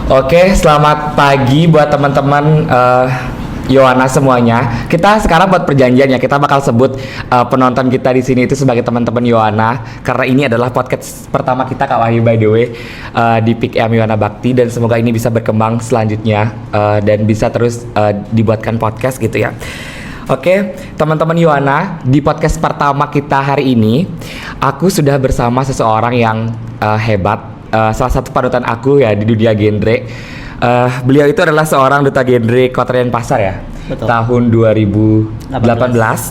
Oke, selamat pagi buat teman-teman Yohana semuanya. Kita sekarang buat perjanjian ya, kita bakal sebut penonton kita di sini itu sebagai teman-teman Yohana karena ini adalah podcast pertama kita Kak Wahyu by the way di Pick M Yohana Bakti, dan semoga ini bisa berkembang selanjutnya dan bisa terus dibuatkan podcast gitu ya. Oke, teman-teman Yohana, di podcast pertama kita hari ini aku sudah bersama seseorang yang hebat. Salah satu panutan aku ya di dunia genre. Beliau itu adalah seorang duta genre Kota Denpasar ya. Betul. Tahun 2018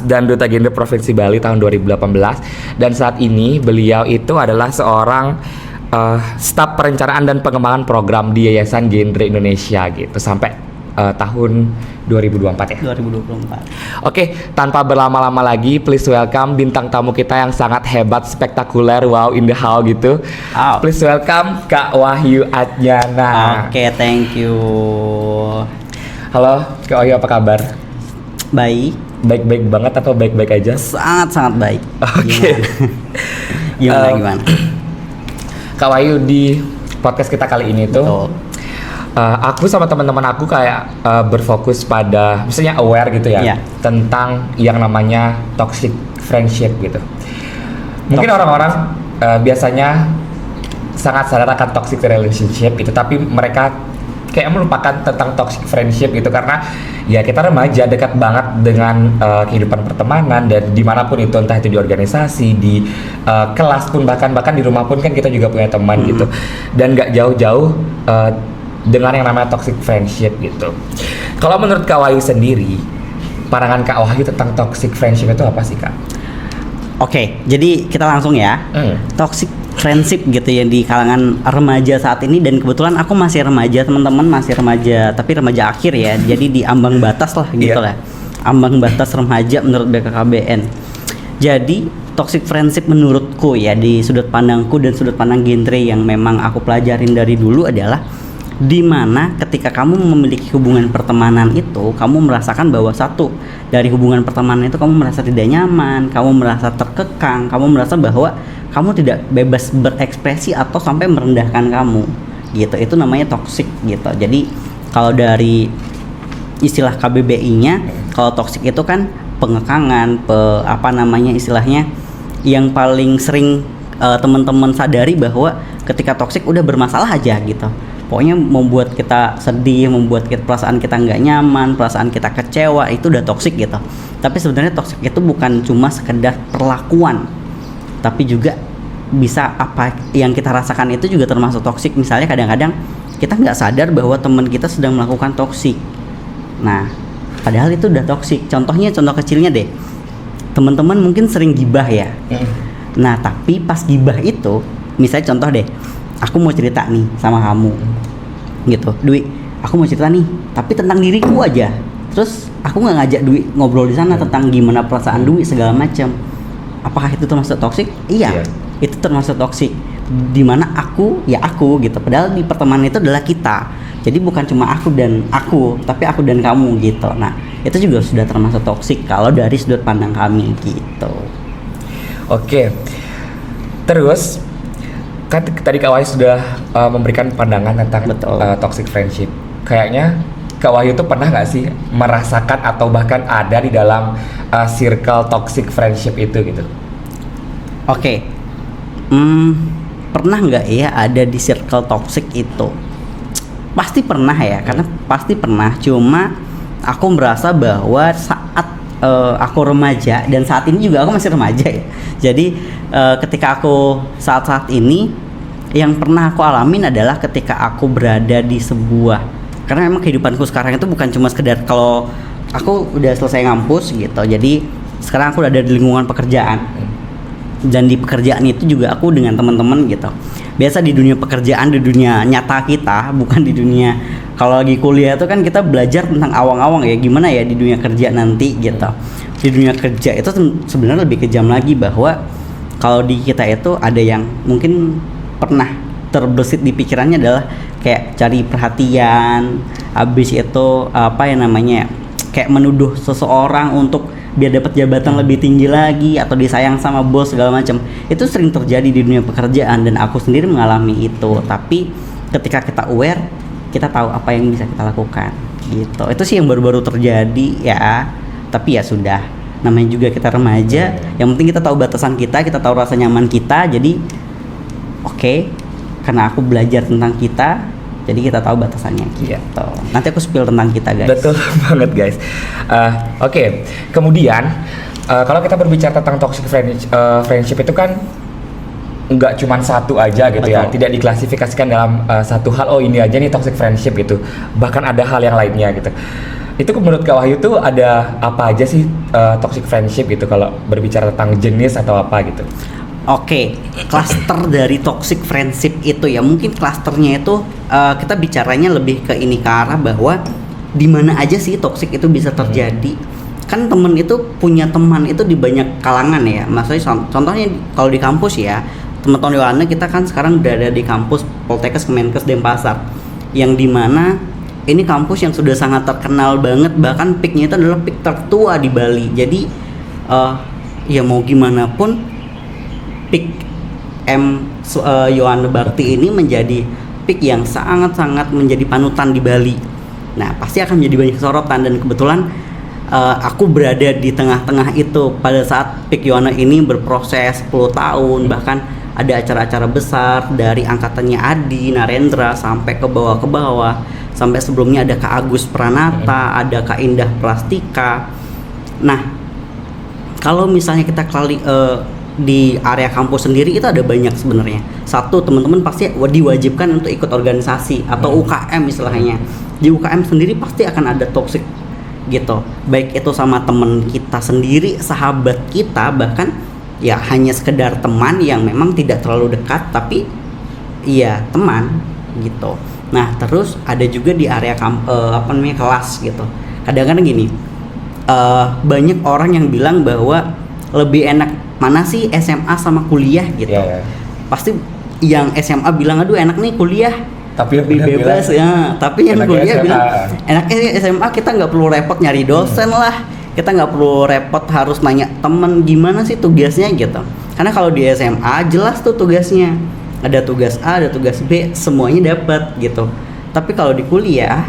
dan duta genre Provinsi Bali tahun 2018. Dan saat ini beliau itu adalah seorang staf perencanaan dan pengembangan program di Yayasan Genre Indonesia gitu sampai tahun 2024 ya. 2024. Oke, tanpa berlama-lama lagi, please welcome bintang tamu kita yang sangat hebat, spektakuler, wow in the house gitu. Oh. Please welcome Kak Wahyu Adnyana. Oke, thank you. Halo, Kak Wahyu, apa kabar? Baik, Baik-baik banget atau baik-baik aja? sangat baik. Oke. Gimana? Kak Wahyu, di podcast kita kali ini tuh Betul. aku sama teman-teman aku kayak berfokus pada misalnya aware gitu ya, Iya. tentang yang namanya toxic friendship gitu. Mungkin orang-orang biasanya sangat sadar akan toxic relationship itu, tapi mereka kayak melupakan tentang toxic friendship gitu karena ya kita remaja dekat banget dengan kehidupan pertemanan dan dimanapun itu, entah itu di organisasi, di kelas pun, bahkan di rumah pun kan kita juga punya teman gitu, dan nggak jauh-jauh dengan yang namanya toxic friendship gitu. Kalau menurut Kak Wahyu sendiri, pandangan Kak Wahyu tentang toxic friendship itu apa sih, Kak? Oke, jadi kita langsung ya. Toxic friendship gitu ya di kalangan remaja saat ini, dan kebetulan aku masih remaja, teman-teman masih remaja, tapi remaja akhir ya. Jadi di ambang batas lah gitu lah. Ambang batas remaja menurut BKKBN. Jadi toxic friendship menurutku ya, di sudut pandangku dan sudut pandang genre yang memang aku pelajarin dari dulu adalah dimana ketika kamu memiliki hubungan pertemanan itu, kamu merasakan bahwa satu dari hubungan pertemanan itu kamu merasa tidak nyaman, kamu merasa terkekang, kamu merasa bahwa kamu tidak bebas berekspresi atau sampai merendahkan kamu gitu. Itu namanya toxic gitu. Jadi kalau dari istilah KBBI-nya, kalau toxic itu kan pengekangan, istilahnya yang paling sering teman-teman sadari bahwa ketika toxic udah bermasalah aja gitu. Pokoknya membuat kita sedih, membuat perasaan kita nggak nyaman, perasaan kita kecewa, itu udah toksik gitu. Tapi sebenarnya toksik itu bukan cuma sekedar perlakuan, tapi juga bisa apa yang kita rasakan itu juga termasuk toksik. Misalnya kadang-kadang kita nggak sadar bahwa teman kita sedang melakukan toksik. Nah, padahal itu udah toksik. Contoh kecilnya deh, teman-teman mungkin sering gibah ya. Nah, tapi pas gibah itu, misalnya contoh deh, aku mau cerita nih sama kamu gitu, Dwi, aku mau cerita nih tapi tentang diriku aja, terus aku nggak ngajak Dwi ngobrol di sana tentang gimana perasaan Dwi segala macam. Apakah itu termasuk toksik? Iya. Itu termasuk toksik, dimana aku gitu, padahal di pertemanan itu adalah kita, jadi bukan cuma aku dan aku, tapi aku dan kamu gitu. Nah, itu juga sudah termasuk toksik kalau dari sudut pandang kami gitu. Oke, terus kan tadi Kak Wahyu sudah memberikan pandangan tentang toxic friendship. Kayaknya Kak Wahyu tuh pernah nggak sih merasakan atau bahkan ada di dalam circle toxic friendship itu gitu? Oke, pernah nggak ya ada di circle toxic itu? Pasti pernah ya, karena pasti pernah. Cuma aku merasa bahwa saat aku remaja, dan saat ini juga aku masih remaja ya. Jadi ketika aku saat ini yang pernah aku alamin adalah ketika aku berada di sebuah, karena memang kehidupanku sekarang itu bukan cuma sekedar kalau aku udah selesai ngampus gitu. Jadi sekarang aku udah ada di lingkungan pekerjaan. Dan di pekerjaan itu juga aku dengan teman-teman gitu. Biasa di dunia pekerjaan, di dunia nyata kita, bukan di dunia kalau lagi kuliah itu kan kita belajar tentang awang-awang ya, gimana ya di dunia kerja nanti gitu. Di dunia kerja itu sebenarnya lebih kejam lagi, bahwa kalau di kita itu ada yang mungkin pernah terbesit di pikirannya adalah kayak cari perhatian, habis itu kayak menuduh seseorang untuk biar dapat jabatan lebih tinggi lagi atau disayang sama bos segala macam. Itu sering terjadi di dunia pekerjaan dan aku sendiri mengalami itu. Tapi ketika kita aware, kita tahu apa yang bisa kita lakukan gitu. Itu sih yang baru-baru terjadi ya, tapi ya sudah, namanya juga kita remaja, yang penting kita tahu batasan kita tahu rasa nyaman kita. Jadi oke, karena aku belajar tentang kita, jadi kita tahu batasannya gitu. Nanti aku spill tentang kita, guys. Betul banget, guys. Oke. Kemudian kalau kita berbicara tentang toxic friendship itu kan nggak cuma satu aja gitu. Betul. Ya, tidak diklasifikasikan dalam satu hal, oh ini aja nih toxic friendship gitu, bahkan ada hal yang lainnya gitu. Itu menurut Kak Wahyu tuh ada apa aja sih toxic friendship gitu, kalau berbicara tentang jenis atau apa gitu? Oke, klaster dari toxic friendship itu ya, mungkin klasternya itu kita bicaranya lebih ke ini, ke arah bahwa di mana aja sih toxic itu bisa terjadi. Kan temen itu punya teman itu di banyak kalangan ya, maksudnya contohnya kalau di kampus ya, teman-teman Yohana kita kan sekarang udah ada di kampus Poltekkes Kemenkes Denpasar, yang dimana ini kampus yang sudah sangat terkenal banget, bahkan peaknya itu adalah peak tertua di Bali. Jadi ya mau gimana pun peak Yohana Bakti ini menjadi peak yang sangat-sangat menjadi panutan di Bali. Nah pasti akan menjadi banyak sorotan, dan kebetulan aku berada di tengah-tengah itu pada saat peak Yohana ini berproses 10 tahun, bahkan ada acara-acara besar dari angkatannya Adi, Narendra sampai ke bawah, sampai sebelumnya ada Kak Agus Pranata, ada Kak Indah Plastika. Nah, kalau misalnya kita di area kampus sendiri itu ada banyak sebenarnya. Satu, teman-teman pasti diwajibkan untuk ikut organisasi atau UKM istilahnya. Di UKM sendiri pasti akan ada toxic gitu. Baik itu sama teman kita sendiri, sahabat kita, bahkan ya hanya sekedar teman yang memang tidak terlalu dekat tapi iya teman gitu. Nah terus ada juga di area kelas gitu. Kadang-kadang gini, banyak orang yang bilang bahwa lebih enak mana sih SMA sama kuliah gitu. Pasti yang SMA bilang aduh enak nih kuliah, tapi lebih bebas ya. Tapi yang kuliah bilang enaknya SMA kita nggak perlu repot nyari dosen lah, kita nggak perlu repot harus nanya temen gimana sih tugasnya gitu. Karena kalau di SMA jelas tuh tugasnya, ada tugas A, ada tugas B, semuanya dapat gitu. Tapi kalau di kuliah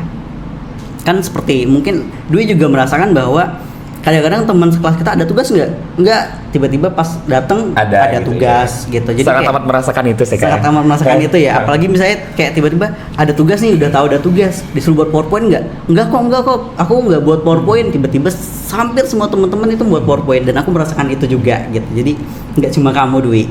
kan seperti mungkin Dwi juga merasakan bahwa kadang-kadang teman sekelas kita ada tugas nggak, tiba-tiba pas datang ada gitu, tugas ya. Gitu. Jadi sangat amat merasakan itu sih, sangat amat merasakan itu ya. Apalagi misalnya kayak tiba-tiba ada tugas nih, udah tahu ada tugas, disuruh buat PowerPoint enggak kok aku nggak buat PowerPoint, tiba-tiba hampir semua teman-teman itu buat PowerPoint, dan aku merasakan itu juga gitu. Jadi nggak cuma kamu Dwi.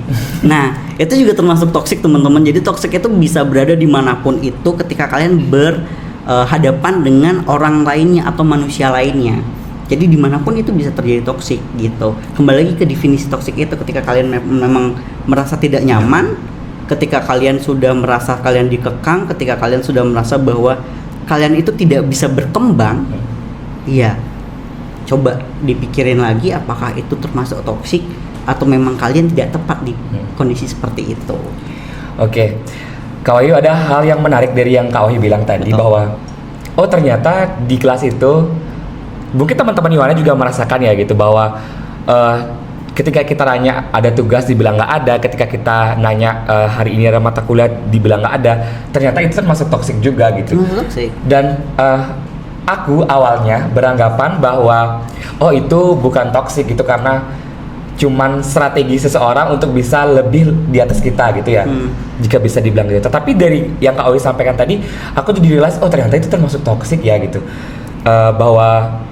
Nah itu juga termasuk toksik teman-teman. Jadi toksik itu bisa berada dimanapun itu ketika kalian berhadapan dengan orang lainnya atau manusia lainnya. Jadi dimanapun itu bisa terjadi toksik gitu. Kembali lagi ke definisi toksik itu, ketika kalian memang merasa tidak nyaman, ketika kalian sudah merasa kalian dikekang, ketika kalian sudah merasa bahwa kalian itu tidak bisa berkembang, iya, coba dipikirin lagi apakah itu termasuk toksik atau memang kalian tidak tepat di kondisi seperti itu. Oke, Kak Wahyu, ada hal yang menarik dari yang Kak Wahyu bilang tadi. Betul. Bahwa oh ternyata di kelas itu mungkin teman-teman Yohana juga merasakan ya gitu, bahwa ketika kita nanya ada tugas dibilang nggak ada, ketika kita nanya hari ini ada mata kuliah dibilang nggak ada, ternyata itu termasuk toksik juga gitu. Toksik. Dan aku awalnya beranggapan bahwa oh itu bukan toksik gitu, karena cuman strategi seseorang untuk bisa lebih di atas kita gitu ya, jika bisa dibilang gitu. Tapi dari yang Kak Owi sampaikan tadi, aku jadi realize oh ternyata itu termasuk toksik ya gitu, bahwa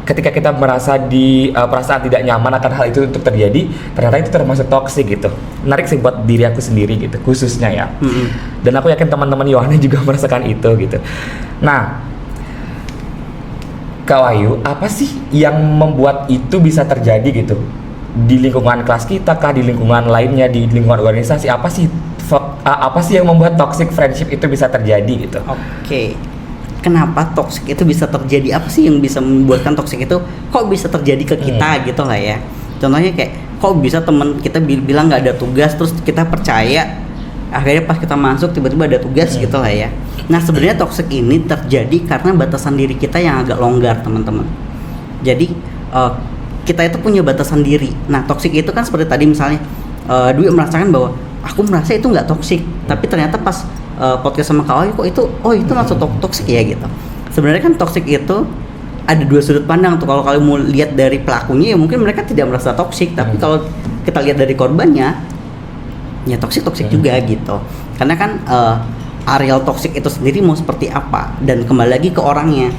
ketika kita merasa di perasaan tidak nyaman akan hal itu untuk terjadi, ternyata itu termasuk toksik gitu. Menarik sih buat diri aku sendiri gitu, khususnya ya. Dan aku yakin teman-teman Yohana juga merasakan itu gitu. Nah, Kak Wahyu, apa sih yang membuat itu bisa terjadi gitu? Di lingkungan kelas kita kah, di lingkungan lainnya, di lingkungan organisasi, apa sih yang membuat toxic friendship itu bisa terjadi gitu? Oke. Kenapa toxic itu bisa terjadi? Apa sih yang bisa membuatkan toxic itu kok bisa terjadi ke kita gitu lah ya. Contohnya kayak kok bisa teman kita bilang nggak ada tugas, terus kita percaya, akhirnya pas kita masuk tiba-tiba ada tugas gitu lah ya. Nah sebenarnya toxic ini terjadi karena batasan diri kita yang agak longgar teman-teman. Jadi kita itu punya batasan diri. Nah toxic itu kan seperti tadi misalnya Dwi merasakan bahwa aku merasa itu nggak toxic, tapi ternyata pas podcast sama Kak Wahyu kok itu masuk toxic ya gitu. Sebenarnya kan toxic itu ada dua sudut pandang tuh. Kalau kalian mau lihat dari pelakunya ya mungkin mereka tidak merasa toxic, tapi kalau kita lihat dari korbannya ya toxic juga gitu. Karena kan areal toxic itu sendiri mau seperti apa, dan kembali lagi ke orangnya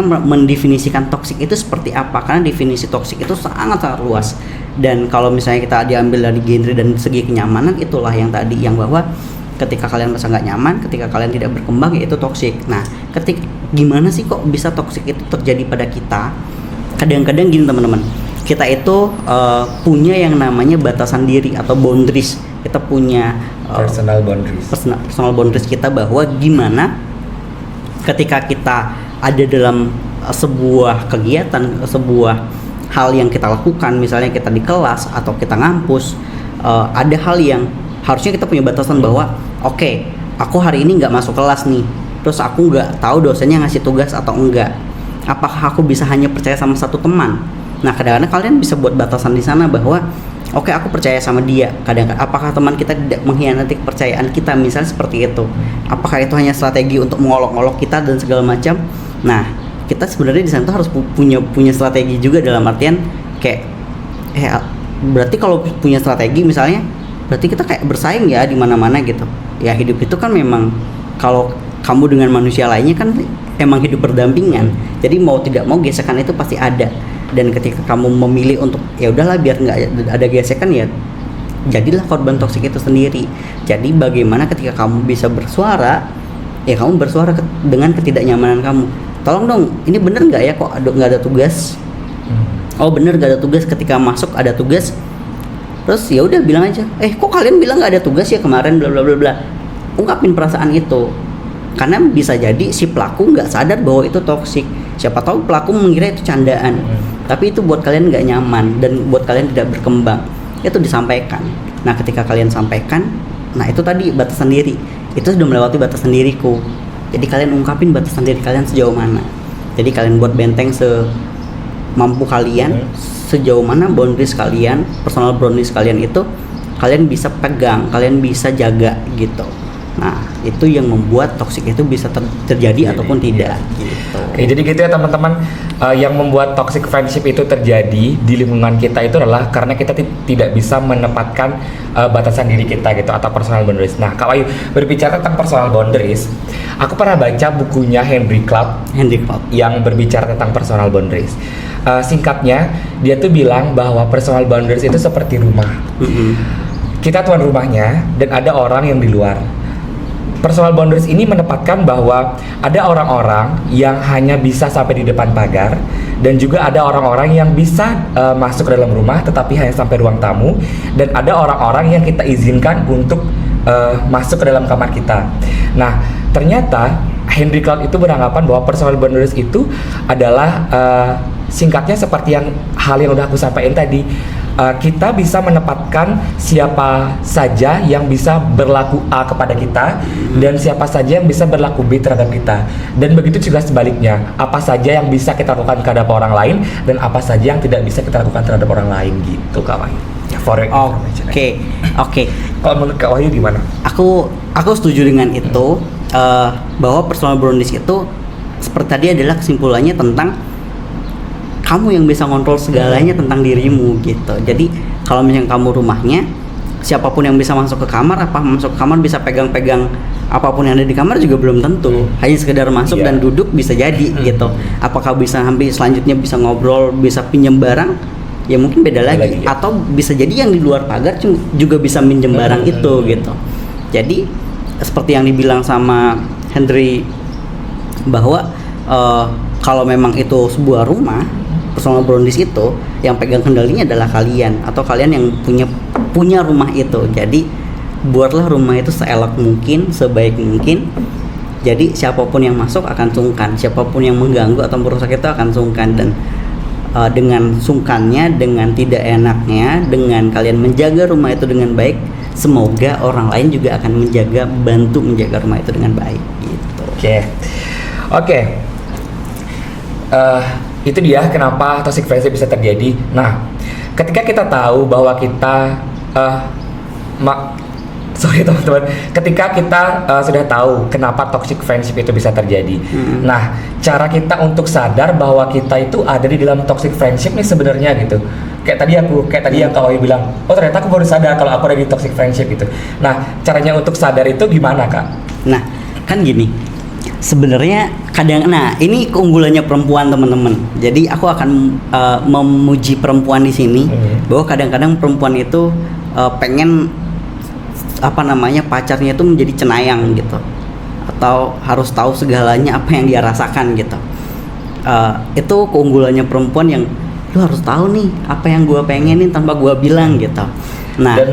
mendefinisikan toksik itu seperti apa, karena definisi toksik itu sangat luas. Dan kalau misalnya kita diambil dari genre dan segi kenyamanan, itulah yang tadi yang bahwa ketika kalian merasa nggak nyaman, ketika kalian tidak berkembang, ya itu toksik. Nah, gimana sih kok bisa toksik itu terjadi pada kita? Kadang-kadang gini teman-teman, kita itu punya yang namanya batasan diri atau boundaries. Kita punya personal boundaries kita, bahwa gimana ketika kita ada dalam sebuah kegiatan, sebuah hal yang kita lakukan, misalnya kita di kelas atau kita ngampus, ada hal yang harusnya kita punya batasan bahwa oke, aku hari ini nggak masuk kelas nih, terus aku nggak tahu dosennya ngasih tugas atau enggak, apakah aku bisa hanya percaya sama satu teman. Nah, kadang-kadang kalian bisa buat batasan di sana bahwa oke, aku percaya sama dia. Kadang-kadang apakah teman kita tidak mengkhianati kepercayaan kita, misalnya seperti itu. Apakah itu hanya strategi untuk mengolok-olok kita dan segala macam? Nah, kita sebenarnya di sana tuh harus punya strategi juga, dalam artian kayak berarti kalau punya strategi misalnya, berarti kita kayak bersaing ya di mana-mana gitu. Ya hidup itu kan memang kalau kamu dengan manusia lainnya kan emang hidup berdampingan. Jadi mau tidak mau gesekan itu pasti ada. Dan ketika kamu memilih untuk ya udahlah biar nggak ada gesekan, ya jadilah korban toksik itu sendiri. Jadi bagaimana ketika kamu bisa bersuara, ya kamu bersuara dengan ketidaknyamanan kamu. Tolong dong, ini bener nggak ya kok nggak ada tugas? Oh bener nggak ada tugas, ketika masuk ada tugas. Terus ya udah bilang aja, kok kalian bilang nggak ada tugas ya kemarin, bla bla bla bla. Ungkapin perasaan itu, karena bisa jadi si pelaku nggak sadar bahwa itu toksik. Siapa tahu pelaku mengira itu candaan, tapi itu buat kalian nggak nyaman dan buat kalian tidak berkembang. Itu disampaikan. Nah, ketika kalian sampaikan, nah itu tadi batasan diri. Itu sudah melewati batasan diriku. Jadi kalian ungkapin batasan diri kalian sejauh mana. Jadi kalian buat benteng semampu kalian, sejauh mana boundaries kalian, personal boundaries kalian itu kalian bisa pegang, kalian bisa jaga gitu. Nah, itu yang membuat toksik itu bisa terjadi ataupun tidak gitu. Oke, jadi gitu ya teman-teman, yang membuat toxic friendship itu terjadi di lingkungan kita itu adalah karena kita tidak bisa menempatkan batasan diri kita gitu, atau personal boundaries. Nah, kalau berbicara tentang personal boundaries, aku pernah baca bukunya Henry Cloud yang berbicara tentang personal boundaries. Singkatnya, dia tuh bilang bahwa personal boundaries itu seperti rumah. Kita tuan rumahnya dan ada orang yang di luar. Personal boundaries ini menempatkan bahwa ada orang-orang yang hanya bisa sampai di depan pagar, dan juga ada orang-orang yang bisa masuk ke dalam rumah tetapi hanya sampai ruang tamu, dan ada orang-orang yang kita izinkan untuk masuk ke dalam kamar kita. Nah, ternyata Henry Cloud itu beranggapan bahwa personal boundaries itu adalah singkatnya seperti hal yang udah aku sampaikan tadi. Kita bisa menempatkan siapa saja yang bisa berlaku A kepada kita, dan siapa saja yang bisa berlaku B terhadap kita. Dan begitu juga sebaliknya, apa saja yang bisa kita lakukan terhadap orang lain, dan apa saja yang tidak bisa kita lakukan terhadap orang lain gitu, Kak Wahyu. Oke. Kalau menurut Kak Wahyu gimana? Aku setuju dengan itu, bahwa personal boundaries itu seperti tadi adalah kesimpulannya tentang kamu yang bisa kontrol segalanya tentang dirimu gitu. Jadi kalau misalnya kamu rumahnya, siapapun yang bisa masuk ke kamar, masuk ke kamar bisa pegang-pegang apapun yang ada di kamar juga belum tentu. Hanya sekedar masuk dan duduk bisa jadi gitu. Apakah bisa sampai selanjutnya bisa ngobrol, bisa pinjam barang? Ya mungkin beda lagi. Atau bisa jadi yang di luar pagar juga bisa minjem barang itu gitu. Jadi seperti yang dibilang sama Henry, bahwa kalau memang itu sebuah rumah, personal boundaries itu yang pegang kendalinya adalah kalian, atau kalian yang punya rumah itu. Jadi buatlah rumah itu seelok mungkin, sebaik mungkin. Jadi siapapun yang masuk akan sungkan, siapapun yang mengganggu atau merusak itu akan sungkan. Dan dengan sungkannya, dengan tidak enaknya, dengan kalian menjaga rumah itu dengan baik, semoga orang lain juga akan bantu menjaga rumah itu dengan baik gitu. Oke. Itu dia kenapa toxic friendship bisa terjadi. Nah, ketika kita tahu bahwa kita sorry teman-teman, ketika kita sudah tahu kenapa toxic friendship itu bisa terjadi. Nah, cara kita untuk sadar bahwa kita itu ada di dalam toxic friendship nih sebenarnya gitu. Kayak tadi yang Kak Wahyu bilang, oh ternyata aku baru sadar kalau aku ada di toxic friendship gitu. Nah, caranya untuk sadar itu gimana, Kak? Nah, kan gini. Sebenarnya ini keunggulannya perempuan teman-teman. Jadi aku akan memuji perempuan di sini bahwa kadang-kadang perempuan itu pengen pacarnya itu menjadi cenayang gitu, atau harus tahu segalanya apa yang dia rasakan gitu. Itu keunggulannya perempuan yang lu harus tahu nih apa yang gua pengenin tanpa gua bilang gitu. Nah, dan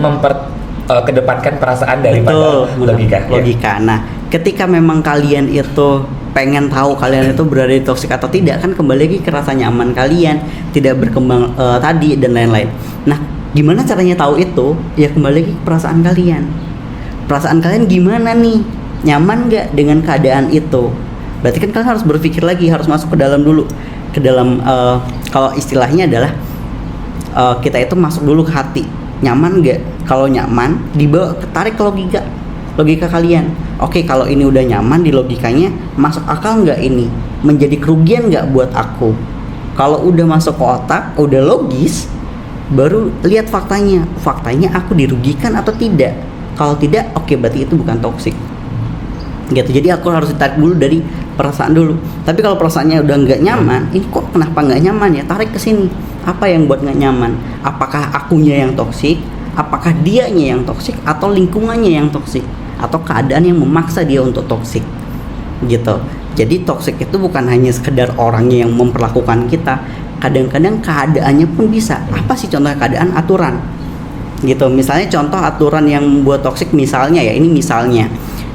kedepankan perasaan daripada logika. Ya. Nah, ketika memang kalian itu pengen tahu kalian itu berada di toksik atau tidak, kan kembali lagi ke rasa nyaman kalian, tidak berkembang tadi dan lain-lain. Nah, gimana caranya tahu itu? Ya kembali lagi ke perasaan kalian. Perasaan kalian gimana nih? Nyaman nggak dengan keadaan itu? Berarti kan kalian harus berpikir lagi, harus masuk ke dalam dulu. Ke dalam kalau istilahnya adalah kita itu masuk dulu ke hati. Nyaman nggak? Kalau nyaman, dibawa tarik ke logika kalian. Oke, kalau ini udah nyaman di logikanya, masuk akal nggak ini? Menjadi kerugian nggak buat aku? Kalau udah masuk ke otak, udah logis, baru lihat faktanya. Faktanya aku dirugikan atau tidak? Kalau tidak, oke, berarti itu bukan toksik. Gitu. Jadi aku harus ditarik dulu dari perasaan dulu. Tapi kalau perasaannya udah nggak nyaman, ini kok kenapa nggak nyaman ya? Tarik ke sini. Apa yang buat nggak nyaman? Apakah akunya yang toksik? Apakah dianya yang toksik? Atau lingkungannya yang toksik? Atau keadaan yang memaksa dia untuk toksik? Gitu. Jadi toksik itu bukan hanya sekedar orangnya yang memperlakukan kita. Kadang-kadang keadaannya pun bisa. Apa sih contoh keadaan? Aturan. Gitu. Misalnya contoh aturan yang membuat toksik, misalnya ya, ini misalnya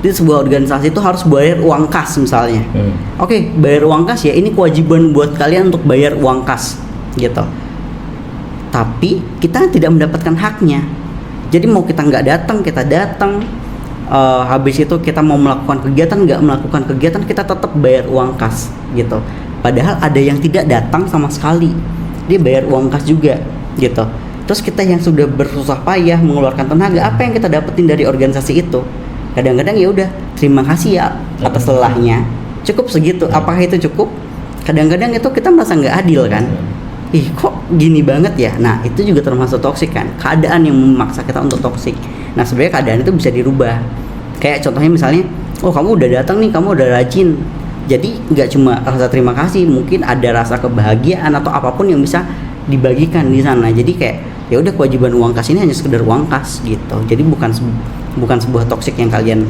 di sebuah organisasi itu harus bayar uang kas misalnya. Oke, bayar uang kas ya, ini kewajiban buat kalian untuk bayar uang kas gitu. Tapi kita tidak mendapatkan haknya. Jadi mau kita nggak datang, kita datang. Habis itu kita mau melakukan kegiatan, nggak melakukan kegiatan, kita tetap bayar uang kas gitu. Padahal ada yang tidak datang sama sekali, dia bayar uang kas juga gitu. Terus kita yang sudah bersusah payah mengeluarkan tenaga, apa yang kita dapetin dari organisasi itu? Kadang-kadang ya udah, terima kasih ya atas lelahnya, cukup segitu. Apakah itu cukup? Kadang-kadang itu kita merasa nggak adil kan? Ih, kok gini banget ya? Nah, itu juga termasuk toksik kan? Keadaan yang memaksa kita untuk toksik. Nah, sebenarnya keadaan itu bisa dirubah. Kayak contohnya misalnya, oh kamu udah datang nih, kamu udah rajin. Jadi nggak cuma rasa terima kasih, mungkin ada rasa kebahagiaan atau apapun yang bisa dibagikan di sana. Jadi kayak ya udah, kewajiban uang kas ini hanya sekedar uang kas gitu. Jadi bukan sebuah toksik yang kalian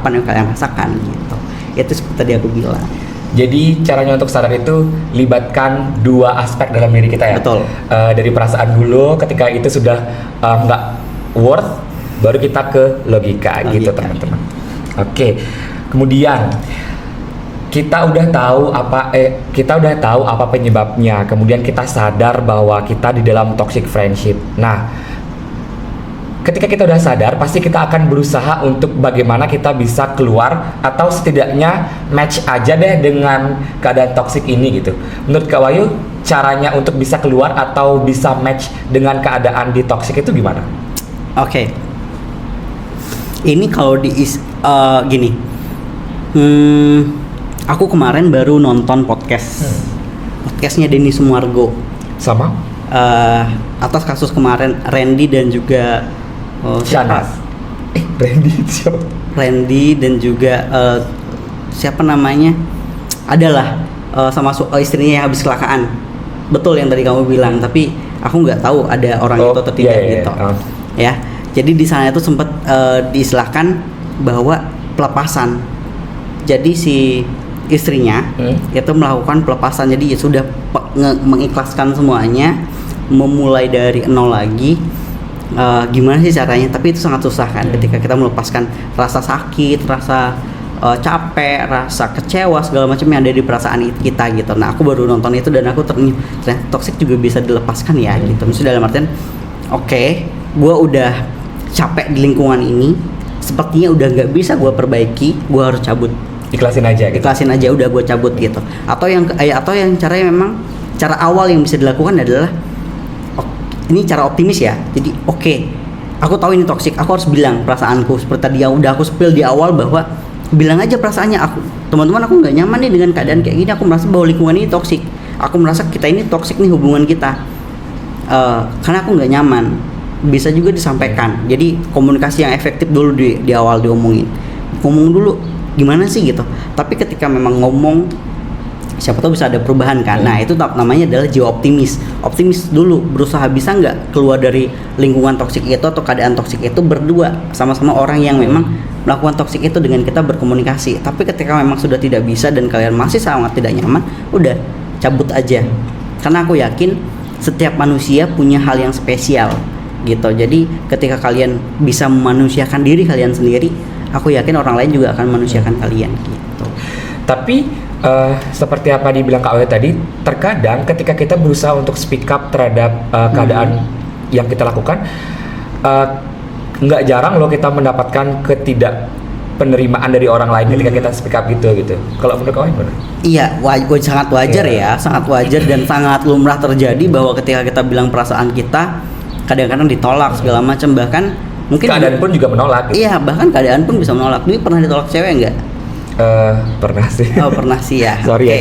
kalian rasakan gitu. Itu seperti tadi aku bilang. Jadi caranya untuk sadar itu libatkan dua aspek dalam diri kita ya. Betul. Dari perasaan dulu, ketika itu sudah nggak worth, baru kita ke logika. Gitu teman-teman. Oke. Kemudian kita udah tahu apa penyebabnya. Kemudian kita sadar bahwa kita di dalam toxic friendship. Nah, ketika kita udah sadar, pasti kita akan berusaha untuk bagaimana kita bisa keluar atau setidaknya match aja deh dengan keadaan toksik ini gitu. Menurut Kak Wahyu, caranya untuk bisa keluar atau bisa match dengan keadaan di toksik itu gimana? Oke. Ini kalau gini. Aku kemarin baru nonton podcastnya Denny Sumargo. Sama? Atas kasus kemarin Randy dan juga Shanas. Randy dan juga siapa namanya? Adalah sama istrinya yang habis kecelakaan. Betul yang tadi kamu bilang, tapi aku nggak tahu ada orang itu atau tidak gitu. Ya. Jadi di sana itu sempat diistilahkan bahwa pelepasan. Jadi si istrinya itu melakukan pelepasan, jadi ya sudah mengikhlaskan semuanya, memulai dari nol lagi. Gimana sih caranya? Tapi itu sangat susah kan, ketika kita melepaskan rasa sakit, rasa capek, rasa kecewa, segala macam yang ada di perasaan kita gitu. Nah, aku baru nonton itu dan aku ternyata toksik juga bisa dilepaskan ya gitu. Maksudnya dalam artian oke, gue udah capek di lingkungan ini, sepertinya udah nggak bisa gue perbaiki, gue harus cabut. Ikhlasin aja gitu. Ikhlasin aja, udah gue cabut gitu. Atau yang caranya memang cara awal yang bisa dilakukan adalah ini cara optimis ya. Jadi oke, aku tahu ini toksik, aku harus bilang perasaanku seperti tadi yang udah aku spill di awal, bahwa bilang aja perasaannya, aku teman-teman aku nggak nyaman nih dengan keadaan kayak gini, aku merasa bahwa lingkungan ini toksik, aku merasa kita ini toksik nih hubungan kita. Karena aku nggak nyaman, bisa juga disampaikan. Jadi komunikasi yang efektif dulu di awal ngomong dulu gimana sih gitu. Tapi ketika memang ngomong, siapa tahu bisa ada perubahan kan. Nah itu namanya adalah jiwa optimis dulu, berusaha bisa nggak keluar dari lingkungan toksik itu atau keadaan toksik itu berdua sama-sama orang yang memang melakukan toksik itu dengan kita berkomunikasi. Tapi ketika memang sudah tidak bisa dan kalian masih sangat tidak nyaman, udah cabut aja. Karena aku yakin setiap manusia punya hal yang spesial gitu. Jadi ketika kalian bisa memanusiakan diri kalian sendiri, aku yakin orang lain juga akan memanusiakan kalian gitu. Tapi seperti apa dibilang Kak Oyo tadi, terkadang ketika kita berusaha untuk speak up terhadap keadaan yang kita lakukan, nggak jarang loh kita mendapatkan penerimaan dari orang lain ketika kita speak up gitu. Kalau menurut Kak Oyo gimana? Iya, sangat wajar ya, sangat wajar dan sangat lumrah terjadi bahwa ketika kita bilang perasaan kita, kadang-kadang ditolak segala macam, bahkan mungkin keadaan pun juga menolak. Gitu. Iya, bahkan keadaan pun bisa menolak. Dulu pernah ditolak cewek nggak? Pernah sih. Oh pernah sih ya. Sorry ya.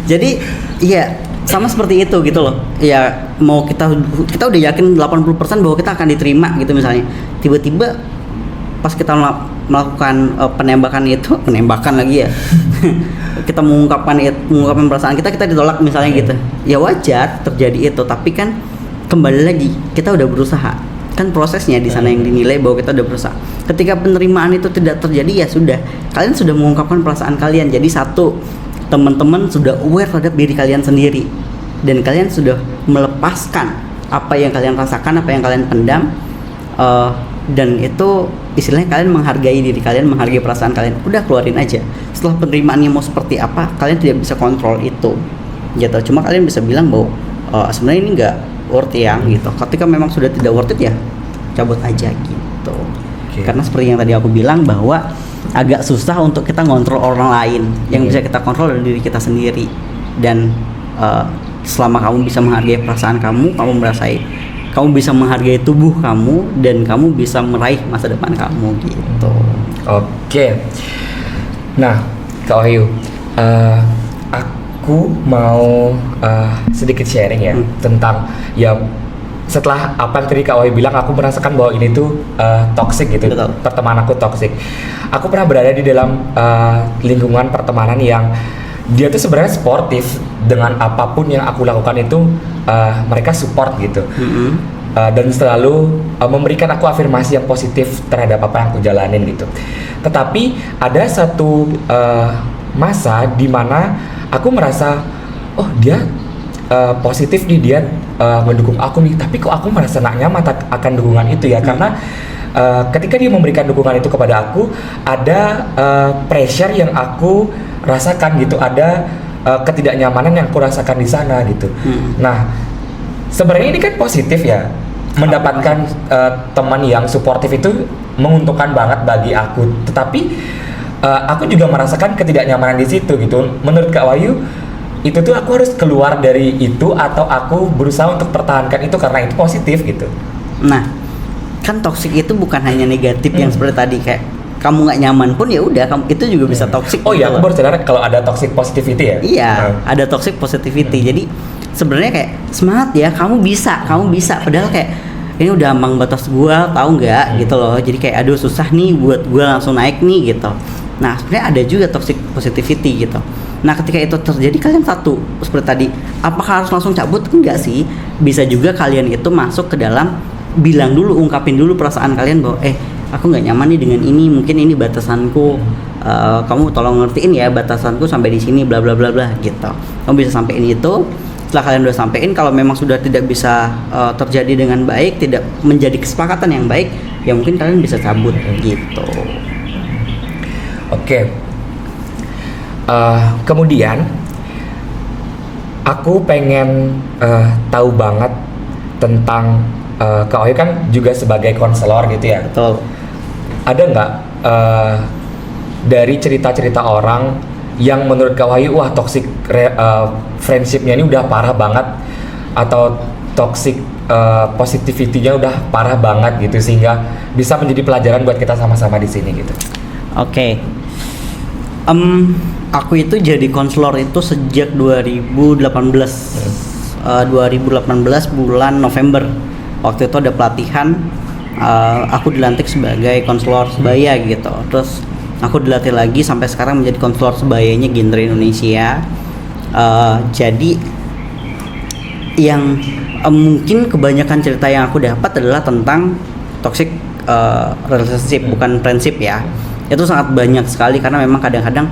Jadi iya sama seperti itu gitu loh. Ya mau kita udah yakin 80% bahwa kita akan diterima gitu misalnya. Tiba-tiba pas kita melakukan penembakan lagi ya. Kita mengungkapkan perasaan kita ditolak misalnya gitu. Ya wajar terjadi itu, tapi kan kembali lagi kita udah berusaha. Kan prosesnya di sana yang dinilai bahwa kita udah berusaha. Ketika penerimaan itu tidak terjadi, ya sudah, kalian sudah mengungkapkan perasaan kalian. Jadi satu, teman-teman sudah aware terhadap diri kalian sendiri dan kalian sudah melepaskan apa yang kalian rasakan, apa yang kalian pendam, dan itu istilahnya kalian menghargai diri kalian, menghargai perasaan kalian. Udah keluarin aja. Setelah penerimaannya mau seperti apa, kalian tidak bisa kontrol itu gitu. Cuma kalian bisa bilang bahwa sebenarnya ini enggak worth ya gitu. Ketika memang sudah tidak worth it, ya cabut aja gitu. Karena seperti yang tadi aku bilang bahwa agak susah untuk kita ngontrol orang lain. Yang bisa kita kontrol adalah diri kita sendiri. Dan selama kamu bisa menghargai perasaan kamu bisa menghargai tubuh kamu, dan kamu bisa meraih masa depan kamu gitu. Oke. Nah, Kak Wahyu, aku mau sedikit sharing ya tentang ya setelah apa yang tadi Kak Wahyu bilang, aku merasakan bahwa ini tuh toxic gitu. Betul. Pertemanan aku toxic. Aku pernah berada di dalam lingkungan pertemanan yang dia tuh sebenarnya sportif, dengan apapun yang aku lakukan itu mereka support gitu. Dan selalu memberikan aku afirmasi yang positif terhadap apa yang aku jalanin gitu. Tetapi ada satu masa di mana aku merasa, oh dia positif nih, dia mendukung aku nih, tapi kok aku merasa gak nyaman akan dukungan itu ya. Karena ketika dia memberikan dukungan itu kepada aku, ada pressure yang aku rasakan gitu, ada ketidaknyamanan yang aku rasakan di sana gitu. Nah, sebenarnya ini kan positif ya, mendapatkan teman yang suportif itu menguntungkan banget bagi aku. Tetapi aku juga merasakan ketidaknyamanan di situ gitu. Menurut Kak Wahyu, itu tuh aku harus keluar dari itu atau aku berusaha untuk pertahankan itu karena itu positif gitu? Nah, kan toksik itu bukan hanya negatif yang seperti tadi, kayak kamu nggak nyaman pun ya udah, kamu itu juga bisa toksik. Oh iya, aku baru sadar kalau ada toxic positivity ya. Iya, ada toxic positivity. Jadi sebenarnya kayak semangat ya, kamu bisa. Padahal kayak ini udah ambang batas gua, tahu nggak gitu loh. Jadi kayak aduh susah nih buat gua langsung naik nih gitu. Nah sebenarnya ada juga toxic positivity gitu. Nah ketika itu terjadi, kalian satu seperti tadi, apakah harus langsung cabut? Enggak sih, bisa juga kalian itu masuk ke dalam, bilang dulu, ungkapin dulu perasaan kalian bahwa aku nggak nyaman nih dengan ini, mungkin ini batasanku, kamu tolong ngertiin ya batasanku sampai di sini, bla bla bla bla gitu. Kamu bisa sampein itu. Setelah kalian udah sampein, kalau memang sudah tidak bisa terjadi dengan baik, tidak menjadi kesepakatan yang baik, ya mungkin kalian bisa cabut gitu. Oke. Kemudian aku pengen tahu banget tentang Kak Wahyu kan juga sebagai konselor gitu ya. Betul. Ada nggak dari cerita-cerita orang yang menurut Kak Wahyu, wah toxic friendshipnya ini udah parah banget, atau toxic positivity-nya udah parah banget gitu, sehingga bisa menjadi pelajaran buat kita sama-sama di sini gitu. Oke. Aku itu jadi konselor itu sejak 2018. 2018 bulan November. Waktu itu ada pelatihan, aku dilantik sebagai konselor sebaya gitu. Terus aku dilatih lagi sampai sekarang menjadi konselor sebayanya Gender Indonesia. Jadi yang mungkin kebanyakan cerita yang aku dapat adalah tentang toxic relationship, bukan friendship ya. Itu sangat banyak sekali karena memang kadang-kadang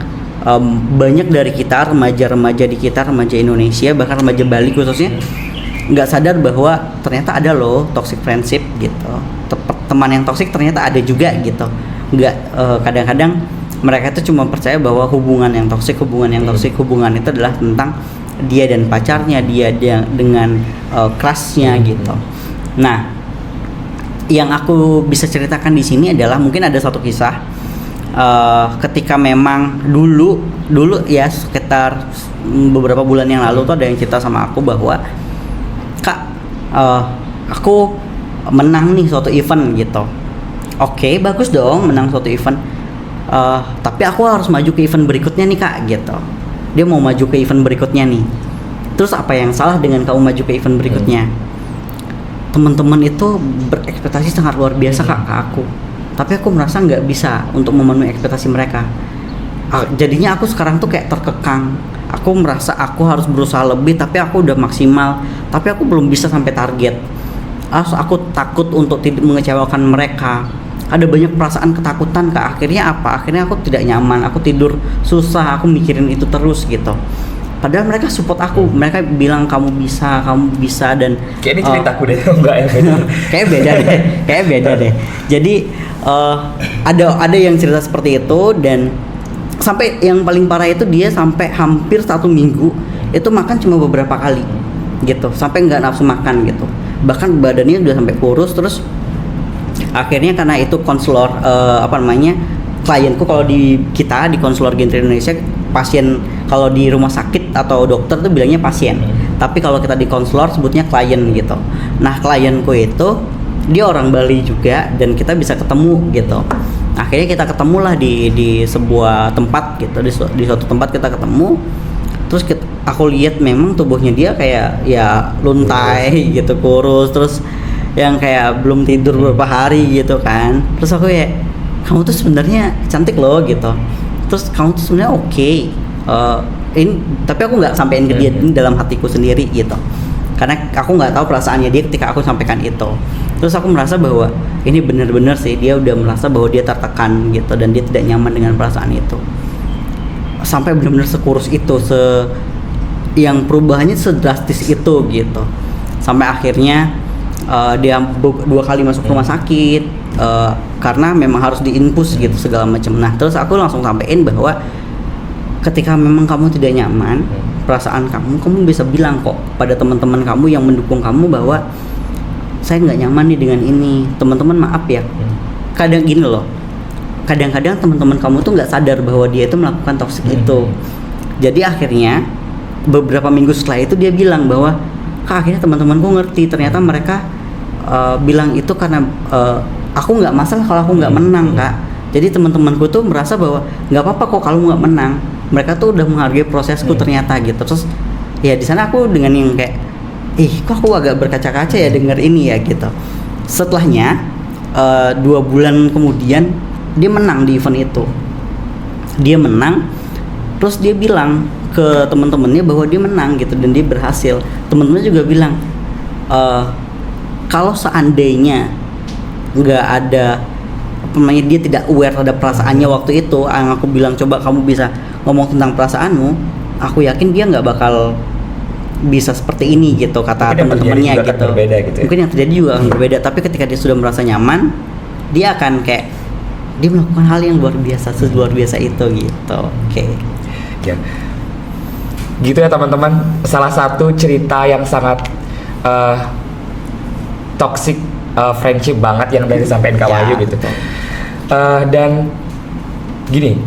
banyak dari kita remaja-remaja di kita, remaja Indonesia, bahkan remaja Bali khususnya, nggak sadar bahwa ternyata ada loh toxic friendship gitu. Teman yang toxic ternyata ada juga gitu. Nggak kadang-kadang mereka itu cuma percaya bahwa hubungan yang toxic hubungan itu adalah tentang dia dan pacarnya, dia dengan crushnya gitu. Nah, yang aku bisa ceritakan di sini adalah mungkin ada satu kisah. Ketika memang dulu ya sekitar beberapa bulan yang lalu tuh ada yang cerita sama aku bahwa Kak, aku menang nih suatu event gitu. Oke, bagus dong menang suatu event. Tapi aku harus maju ke event berikutnya nih Kak gitu. Dia mau maju ke event berikutnya nih. Terus apa yang salah dengan kamu maju ke event berikutnya? Teman-teman itu berekspektasi sangat luar biasa Kak ke aku. Tapi aku merasa nggak bisa untuk memenuhi ekspektasi mereka. Jadinya aku sekarang tuh kayak terkekang. Aku merasa aku harus berusaha lebih, tapi aku udah maksimal, tapi aku belum bisa sampai target. Aku takut untuk tidak mengecewakan mereka. Ada banyak perasaan ketakutan Kak. Akhirnya apa? Akhirnya aku tidak nyaman. Aku tidur susah. Aku mikirin itu terus gitu. Padahal mereka support aku. Mereka bilang kamu bisa dan kayak ini ceritaku deh, enggak ya? Kayak beda deh. Jadi ada yang cerita seperti itu, dan sampai yang paling parah itu dia sampai hampir 1 minggu itu makan cuma beberapa kali gitu, sampai nggak nafsu makan gitu. Bahkan badannya udah sampai kurus. Terus akhirnya karena itu konselor klienku, kalau di konselor Gender Indonesia, pasien kalau di rumah sakit atau dokter tuh bilangnya pasien, tapi kalau kita di konselor sebutnya klien gitu. Nah, klienku itu dia orang Bali juga, dan kita bisa ketemu gitu. Akhirnya kita ketemulah di sebuah tempat gitu, di suatu tempat kita ketemu. Terus aku lihat memang tubuhnya dia kayak ya luntai gitu, kurus, terus yang kayak belum tidur beberapa hari gitu kan. Terus aku ya, kamu tuh sebenarnya cantik loh gitu. Terus kamu tuh sebenarnya oke. Ini tapi aku nggak sampein ke dia ini dalam hatiku sendiri gitu. Karena aku nggak tahu perasaannya dia ketika aku sampaikan itu. Terus aku merasa bahwa ini benar-benar sih dia udah merasa bahwa dia tertekan gitu, dan dia tidak nyaman dengan perasaan itu. Sampai benar-benar sekurus itu, yang perubahannya sedrastis itu gitu. Sampai akhirnya dia 2 kali masuk rumah sakit karena memang harus diinfus gitu segala macam. Nah, terus aku langsung sampein bahwa ketika memang kamu tidak nyaman perasaan kamu bisa bilang kok pada teman-teman kamu yang mendukung kamu bahwa saya nggak nyaman nih dengan ini, teman-teman maaf ya. Kadang gini loh, kadang-kadang teman-teman kamu tuh nggak sadar bahwa dia itu melakukan toksik itu. Jadi akhirnya beberapa minggu setelah itu dia bilang bahwa Kak, akhirnya teman-temanku ngerti ternyata mereka bilang itu karena aku nggak masalah kalau aku nggak menang Kak. Jadi teman-temanku tuh merasa bahwa nggak apa-apa kok kalau nggak menang. Mereka tuh udah menghargai prosesku ternyata gitu. Terus ya di sana aku dengan yang kayak kok aku agak berkaca-kaca ya denger ini ya gitu. Setelahnya 2 bulan kemudian dia menang di event itu. Dia menang, terus dia bilang ke teman-temannya bahwa dia menang gitu dan dia berhasil. Teman-temannya juga bilang kalau seandainya nggak ada dia tidak aware terhadap perasaannya waktu itu, yang aku bilang coba kamu bisa ngomong tentang perasaanmu, aku yakin dia nggak bakal bisa seperti ini gitu, kata teman-temannya gitu. Mungkin yang terjadi juga akan berbeda, tapi ketika dia sudah merasa nyaman, dia akan kayak dia melakukan hal yang luar biasa itu gitu. Oke. Ya. Gitu ya teman-teman, salah satu cerita yang sangat toxic friendship banget yang dari disampaikan Kak Wahyu gitu. Dan gini,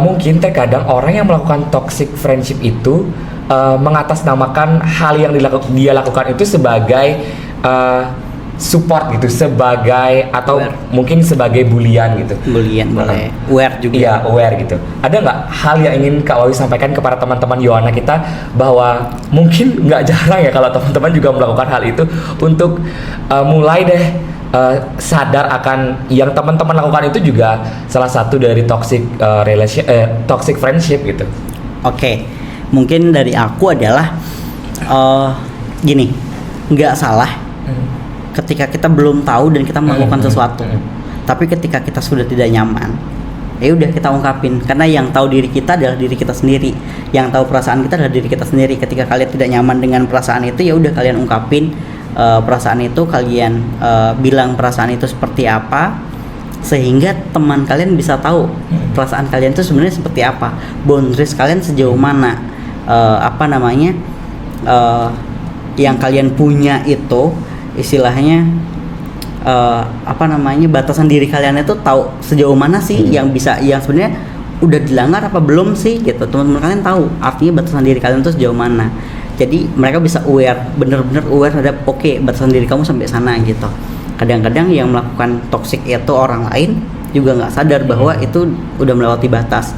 mungkin terkadang orang yang melakukan toxic friendship itu mengatasnamakan hal yang dia lakukan itu sebagai support gitu, sebagai atau mungkin sebagai bulian gitu. Bulian boleh. Aware juga. Iya, aware gitu. Ada nggak hal yang ingin Kak Wahyu sampaikan kepada teman-teman Yohana kita, bahwa mungkin nggak jarang ya kalau teman-teman juga melakukan hal itu untuk mulai deh sadar akan yang teman-teman lakukan itu juga salah satu dari toxic friendship gitu. Oke. Mungkin dari aku adalah gini, nggak salah ketika kita belum tahu dan kita melakukan sesuatu. Tapi ketika kita sudah tidak nyaman, ya udah kita ungkapin, karena yang tahu diri kita adalah diri kita sendiri. Yang tahu perasaan kita adalah diri kita sendiri. Ketika kalian tidak nyaman dengan perasaan itu, ya udah kalian ungkapin perasaan itu, kalian bilang perasaan itu seperti apa, sehingga teman kalian bisa tahu perasaan kalian itu sebenarnya seperti apa, boundaries kalian sejauh mana, yang kalian punya itu istilahnya batasan diri kalian itu tahu sejauh mana sih yang sebenarnya udah dilanggar apa belum sih gitu. Teman-teman kalian tahu artinya batasan diri kalian itu sejauh mana. Jadi mereka bisa aware, bener-bener aware terhadap batasan diri kamu sampai sana gitu. Kadang-kadang yang melakukan toxic itu orang lain juga nggak sadar bahwa itu udah melewati batas,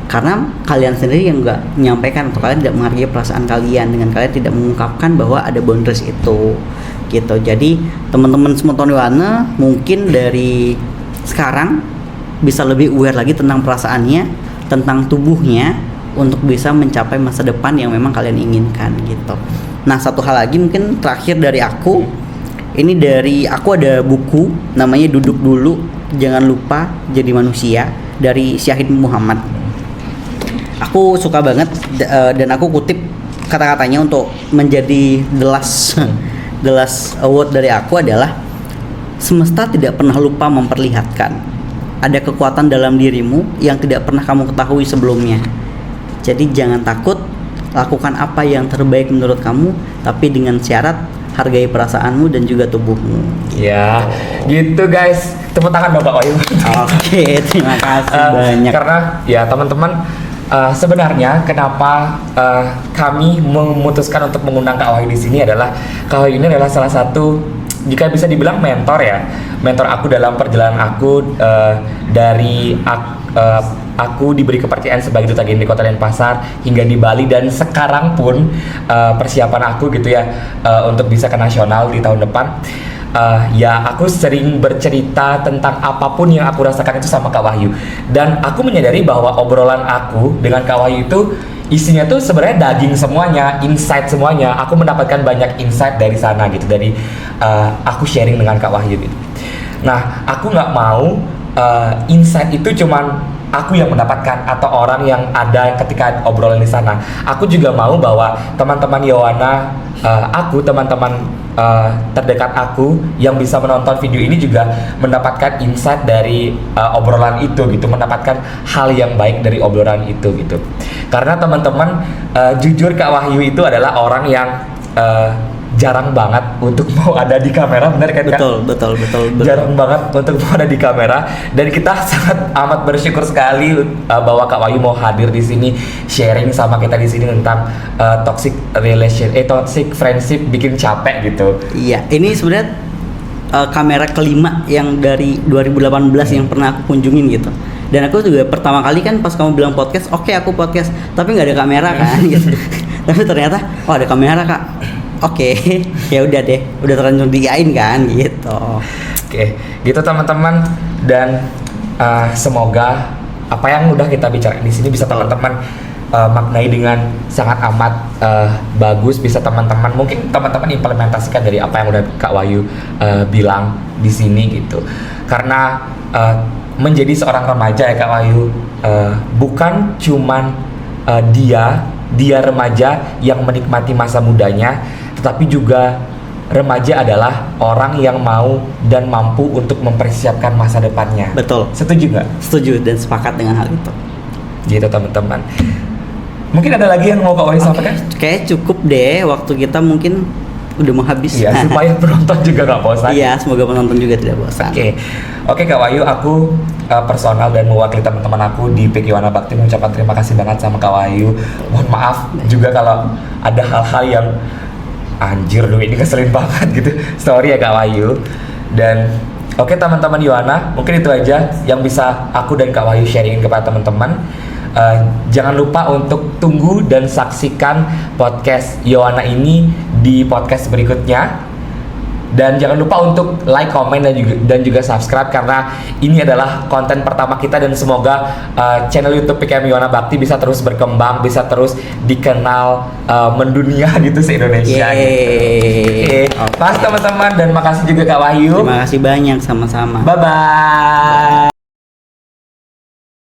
karena kalian sendiri yang nggak menyampaikan atau kalian tidak menghargai perasaan kalian dengan kalian tidak mengungkapkan bahwa ada boundaries itu gitu. Jadi teman-teman semua Yohana mungkin dari sekarang bisa lebih aware lagi tentang perasaannya, tentang tubuhnya, untuk bisa mencapai masa depan yang memang kalian inginkan gitu. Nah, satu hal lagi mungkin terakhir dari aku, ini dari aku ada buku namanya Duduk Dulu Jangan Lupa Jadi Manusia dari Syahid Muhammad. Aku suka banget dan aku kutip kata-katanya untuk menjadi the last award dari aku adalah: semesta tidak pernah lupa memperlihatkan ada kekuatan dalam dirimu yang tidak pernah kamu ketahui sebelumnya. Jadi jangan takut, lakukan apa yang terbaik menurut kamu, tapi dengan syarat hargai perasaanmu dan juga tubuhmu. Ya, gitu guys. Tepuk tangan dong Kak Wahyu. Oke, terima kasih banyak. Karena ya teman-teman, sebenarnya kenapa kami memutuskan untuk mengundang Kak Wahyu di sini adalah Kak Wahyu ini adalah salah satu, jika bisa dibilang mentor ya, mentor aku dalam perjalanan aku dari aku diberi kepercayaan sebagai duta Gen di Kota Denpasar hingga di Bali, dan sekarang pun persiapan aku gitu ya untuk bisa ke nasional di tahun depan. Ya aku sering bercerita tentang apapun yang aku rasakan itu sama Kak Wahyu, dan aku menyadari bahwa obrolan aku dengan Kak Wahyu itu isinya tuh sebenarnya daging semuanya, insight semuanya. Aku mendapatkan banyak insight dari sana gitu, dari aku sharing dengan Kak Wahyu gitu. Nah, aku nggak mau insight itu cuman aku yang mendapatkan atau orang yang ada ketika obrolan di sana. Aku juga mau bahwa teman-teman Yohana, teman-teman terdekat aku yang bisa menonton video ini juga mendapatkan insight dari obrolan itu gitu, mendapatkan hal yang baik dari obrolan itu gitu. Karena teman-teman, jujur Kak Wahyu itu adalah orang yang jarang banget untuk mau ada di kamera, benar kan? Betul. Jarang banget untuk mau ada di kamera, dan kita sangat amat bersyukur sekali bahwa Kak Wahyu mau hadir di sini, sharing sama kita di sini tentang toxic friendship bikin capek gitu. Iya, ini sebenarnya kamera kelima yang dari 2018 yang pernah aku kunjungin gitu. Dan aku juga pertama kali kan pas kamu bilang podcast, oke, aku podcast, tapi nggak ada kamera kan gitu. Tapi ternyata ada kamera Kak. Oke, ya udah deh, udah terlanjur diain kan gitu. Oke, gitu teman-teman, dan semoga apa yang udah kita bicarain di sini bisa teman-teman maknai dengan sangat amat bagus, bisa teman-teman implementasikan dari apa yang udah Kak Wahyu bilang di sini gitu. Karena menjadi seorang remaja ya Kak Wahyu, bukan cuman dia remaja yang menikmati masa mudanya, tetapi juga remaja adalah orang yang mau dan mampu untuk mempersiapkan masa depannya. Betul. Setuju nggak? Setuju dan sepakat dengan hal itu. Gitu teman-teman. Mungkin ada lagi yang mau Kak Wahyu sampaikan? Kayak cukup deh, waktu kita mungkin udah mau habis. Iya, supaya penonton juga nggak bosan. Iya, semoga penonton juga tidak bosan. Oke Kak Wahyu, aku personal dan mewakili teman-teman aku di PIK Yohana Bakti mengucapkan terima kasih banget sama Kak Wahyu. Mohon maaf juga kalau ada hal-hal yang anjir duh ini ngeselin banget gitu. Sorry ya Kak Wahyu. Dan oke teman-teman Yohana, mungkin itu aja yang bisa aku dan Kak Wahyu sharingin kepada teman-teman. Jangan lupa untuk tunggu dan saksikan podcast Yohana ini di podcast berikutnya. Dan jangan lupa untuk like, komen, dan juga subscribe karena ini adalah konten pertama kita dan semoga channel YouTube PKM Yohana Bakti bisa terus berkembang, bisa terus dikenal mendunia gitu se-Indonesia gitu. Pas teman-teman dan makasih juga Kak Wahyu. Terima kasih banyak sama-sama. Bye-bye.